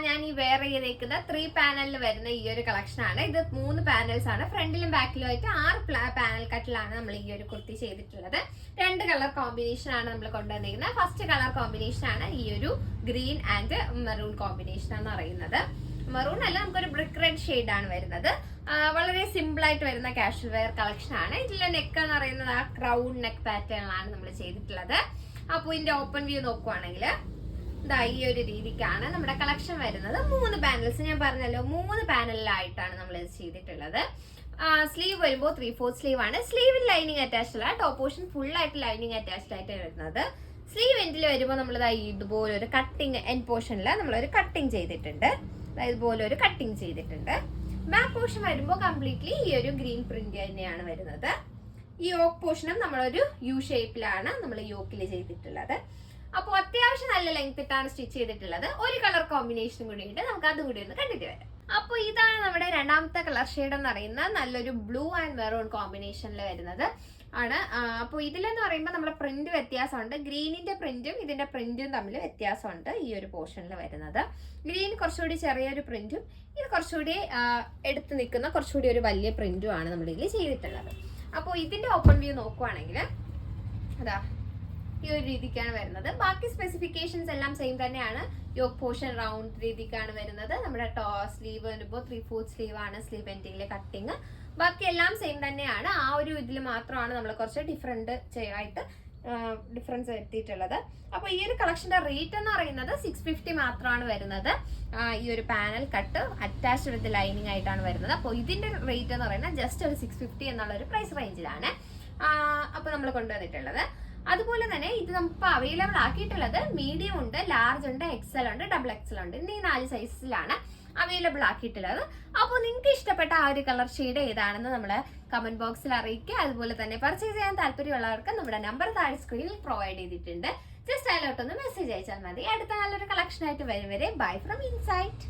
ഞാൻ ഈ വെയർ ചെയ്തേക്കുന്ന 3 പാനലിൽ വരുന്ന ഈ ഒരു കളക്ഷൻ ആണ്. ഇത് 3 പാനൽസ് ആണ്. ഫ്രണ്ടിലും ബാക്കിലും ആയിട്ട് 6 പാനൽ കട്ടിലാണ് നമ്മൾ ഈ ഒരു കുർത്തി ചെയ്തിട്ടുള്ളത്. 2 കളർ കോമ്പിനേഷൻ ആണ് നമ്മൾ കൊണ്ടുവന്നിരിക്കുന്നത്. ഫസ്റ്റ് കളർ കോമ്പിനേഷൻ ആണ് ഈ ഒരു ഗ്രീൻ ആൻഡ് മെറൂൺ കോമ്പിനേഷൻ എന്ന് പറയുന്നത്. മെറൂൺ അല്ല, നമുക്കൊരു ബ്രിക്ക് റെഡ് ഷെയ്ഡ് ആണ് വരുന്നത്. വളരെ സിമ്പിൾ ആയിട്ട് വരുന്ന കാഷ്വൽ വെയർ കളക്ഷൻ ആണ്. ഇതിലെ നെക്ക് എന്ന് പറയുന്നത് ആ ക്രൗൺ നെക്ക് പാറ്റേണിലാണ് നമ്മൾ ചെയ്തിട്ടുള്ളത്. അപ്പോൾ ഇതിന്റെ ഓപ്പൺ വ്യൂ നോക്കുവാണെങ്കിൽ ഈ ഒരു രീതിക്കാണ് നമ്മുടെ കളക്ഷൻ വരുന്നത്. 3 പാനൽസ് ഞാൻ പറഞ്ഞല്ലോ, 3 പാനലിലായിട്ടാണ് നമ്മൾ ഇത് ചെയ്തിട്ടുള്ളത്. സ്ലീവ് വരുമ്പോൾ 3/4 സ്ലീവ് ആണ്. സ്ലീവിൽ ലൈനിങ് അറ്റാച്ച്ഡ് അല്ല, ടോപ്പ് പോർഷൻ ഫുൾ ആയിട്ട് ലൈനിങ് അറ്റാച്ച്ഡ് ആയിട്ട് വരുന്നത്. സ്ലീവ് എൻഡിൽ വരുമ്പോൾ നമ്മൾ ഇതുപോലെ ഒരു കട്ടിങ് എൻഡ് പോർഷനിൽ നമ്മളൊരു കട്ടിങ് ചെയ്തിട്ടുണ്ട്. ഇതുപോലെ ഒരു കട്ടിങ് ചെയ്തിട്ടുണ്ട്. ബാക്ക് പോർഷൻ വരുമ്പോൾ കംപ്ലീറ്റ്ലി ഈ ഒരു ഗ്രീൻ പ്രിന്റ് തന്നെയാണ് വരുന്നത്. ഈ യോക്ക് പോർഷനും നമ്മളൊരു യു ഷേപ്പിലാണ് നമ്മൾ യോക്കിൽ ചെയ്തിട്ടുള്ളത്. അപ്പോൾ അത്യാവശ്യം നല്ല ലെങ്ത് ഇട്ടാണ് സ്റ്റിച്ച് ചെയ്തിട്ടുള്ളത്. ഒരു കളർ കോമ്പിനേഷൻ കൂടി ഉണ്ട്, നമുക്ക് അതും കൂടി ഒന്ന് കണ്ടിട്ട് വരാം. അപ്പോൾ ഇതാണ് നമ്മുടെ രണ്ടാമത്തെ കളർ ഷെയ്ഡ് എന്ന് പറയുന്ന നല്ലൊരു ബ്ലൂ ആൻഡ് മെറൂൺ കോമ്പിനേഷനിൽ വരുന്നത് ആണ്. അപ്പോൾ ഇതിലെന്ന് പറയുമ്പോൾ നമ്മുടെ പ്രിന്റ് വ്യത്യാസമുണ്ട്. ഗ്രീനിന്റെ പ്രിന്റും ഇതിന്റെ പ്രിന്റും തമ്മിൽ വ്യത്യാസമുണ്ട്. ഈ ഒരു പോർഷനിൽ വരുന്നത് ഗ്രീൻ കുറച്ചുകൂടി ചെറിയൊരു പ്രിന്റും ഇത് കുറച്ചുകൂടി എടുത്ത് നിൽക്കുന്ന കുറച്ചുകൂടി ഒരു വലിയ പ്രിന്റും ആണ് നമ്മൾ ഇതിൽ ചെയ്തിട്ടുള്ളത്. അപ്പോൾ ഇതിന്റെ ഓപ്പൺ വ്യൂ നോക്കുവാണെങ്കിൽ അതാ ഈ ഒരു രീതിക്കാണ് വരുന്നത്. ബാക്കി സ്പെസിഫിക്കേഷൻസ് എല്ലാം സെയിം തന്നെയാണ്. യോക്ക് പോർഷൻ റൗണ്ട് രീതിക്കാണ് വരുന്നത്. നമ്മുടെ സ്ലീവ് വരുമ്പോൾ 3/4 സ്ലീവ് ആണ്. സ്ലീവ് എൻഡിങ്ങിലെ കട്ടിങ് ബാക്കി എല്ലാം സെയിം തന്നെയാണ്. ആ ഒരു ഇതിൽ മാത്രമാണ് നമ്മൾ കുറച്ച് ഡിഫറൻസ് വരുത്തിയിട്ടുള്ളത്. അപ്പോൾ ഈ ഒരു കളക്ഷന്റെ റേറ്റ് എന്ന് പറയുന്നത് 650 മാത്രമാണ് വരുന്നത്. ഈ ഒരു panel cut attached with lining ആയിട്ടാണ് വരുന്നത്. അപ്പോൾ ഇതിന്റെ റേറ്റ് എന്ന് പറയുന്നത് ജസ്റ്റ് ഒരു 650 എന്നുള്ള ഒരു പ്രൈസ് റേഞ്ചിലാണ് അപ്പോൾ നമ്മൾ കൊണ്ടുവന്നിട്ടുള്ളത്. അതുപോലെ തന്നെ ഇത് നമുക്ക് അവൈലബിൾ ആക്കിയിട്ടുള്ളത് മീഡിയം ഉണ്ട്, ലാർജ് ഉണ്ട്, എക്സൽ ഉണ്ട്, ഡബിൾ എക്സൽ ഉണ്ട്. എന്നീ 4 സൈസിലാണ് അവൈലബിൾ ആക്കിയിട്ടുള്ളത്. അപ്പോൾ നിങ്ങൾക്ക് ഇഷ്ടപ്പെട്ട ആ ഒരു കളർ ഷെയ്ഡ് ഏതാണെന്ന് നമ്മളെ കമന്റ് ബോക്സിൽ അറിയിക്കുക. അതുപോലെ തന്നെ പർച്ചേസ് ചെയ്യാൻ താല്പര്യമുള്ളവർക്ക് നമ്മുടെ നമ്പർ താഴെ സ്ക്രീനിൽ പ്രൊവൈഡ് ചെയ്തിട്ടുണ്ട്. ജസ്റ്റ് അതിലോട്ടൊന്ന് മെസ്സേജ് അയച്ചാൽ മതി. അടുത്ത നല്ലൊരു കളക്ഷൻ ആയിട്ട് വരും വരെ ബൈ ഫ്രം ഇൻസൈറ്റ്.